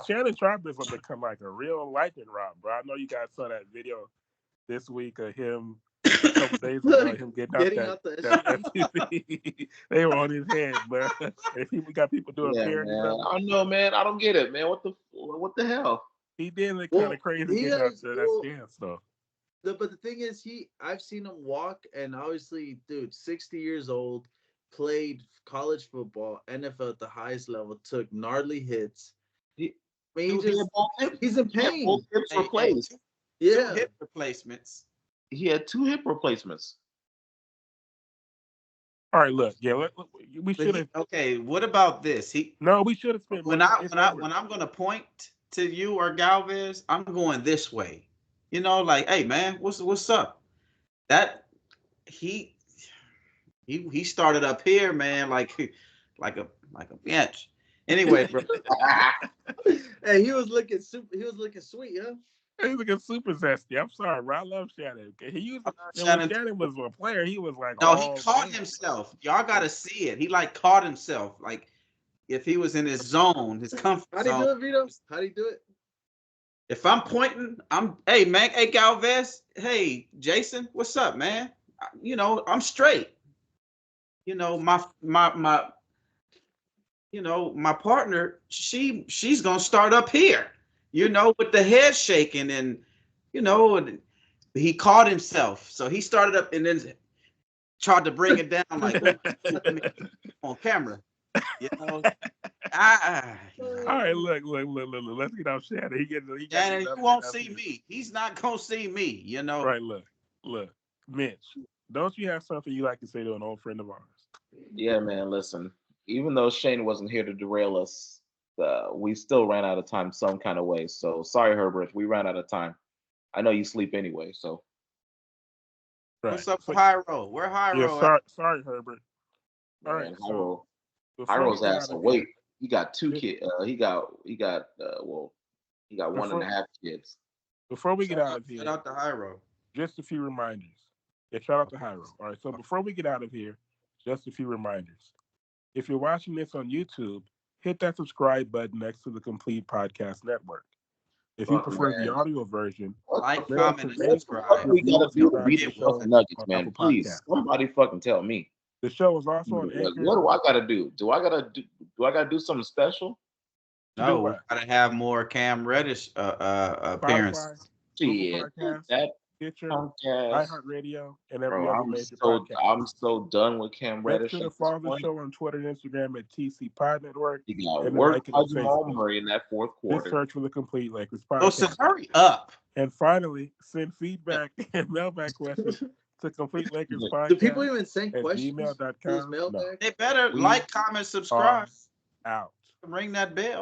Shannon Sharpe has become like a real lightning rod, bro. I know you guys saw that video this week of him a couple days ago, him getting out that SUV. They were on his head, bro. And people got people doing parodies of it. I know, man. I don't get it, man. What the hell? He did look kind of crazy getting out there. That stance, though. But the thing is, I've seen him walk, and obviously, dude, 60 years old, played college football, NFL at the highest level, took gnarly hits. He's in pain. Both hips replaced. Yeah, 2 hip replacements. He had 2 hip replacements. All right, look, yeah, we should have. Okay, what about this? We should have spent. When I'm gonna point to you or Galvez, I'm going this way. You know, like, hey man, what's up? That he started up here, man, like a bench. Anyway, bro. Hey, he was looking sweet, huh? He's looking super zesty. I'm sorry, bro. I love Shannon. When Shannon was a player, he was like, no, he caught himself. Y'all gotta see it. He like caught himself, like if he was in his zone, his comfort zone. How do you do it, Vito? How do you do it? If I'm pointing, hey man, hey Galvez, hey Jason, what's up, man? You know, I'm straight. You know, my my partner, she's gonna start up here, you know, with the head shaking, and you know, he caught himself, so he started up and then tried to bring it down like on camera, you know. All right, look. Let's get off Shannon. Shannon, you won't see me. He's not gonna see me, you know. Right, look, Mitch. Don't you have something you like to say to an old friend of ours? Yeah, man. Listen, even though Shane wasn't here to derail us, we still ran out of time some kind of way. So sorry, Herbert, we ran out of time. I know you sleep anyway, so. Right. What's up, Hyro? Where Hyro? Yeah, sorry, Herbert. All right, so Hyro's ass awake. He got 2 kids. He got 1.5 kids. Before we get out of here, shout out to Hyro. just a few reminders. Yeah, shout out to Hyro. All right, so before we get out of here, just a few reminders. If you're watching this on YouTube, hit that subscribe button next to the Complete Podcast Network. If you Look, prefer the man. audio version, What the Like, make fuck? sure comment, and make What the sure fuck subscribe. we review gotta and do to subscribe to beat the the fucking show Nuggets, on man? Apple Please, Podcasts. somebody fucking tell me. The show is also on Like, Anchor. what do I gotta do? Do I gotta do something special? To do No, we what? gotta have more Cam Reddish Spotify, appearances. Google Shit, Podcasts, that Stitcher, punk ass. iHeartRadio, and every Bro, other I'm major so podcast. I'm so done with Cam Make Reddish sure to at this follow the point. show on Twitter and Instagram at TC Pod Network, He got and then worked like it by on Jamal Facebook. Murray in that fourth Just quarter. search for the Complete Lakers Wilson, Podcast. hurry up. And finally, send feedback and mailbag questions to Complete Lakers Do people Podcast even send at questions to this gmail.com. No, mailbag? They better we like, comment, are subscribe, out. ring that bell.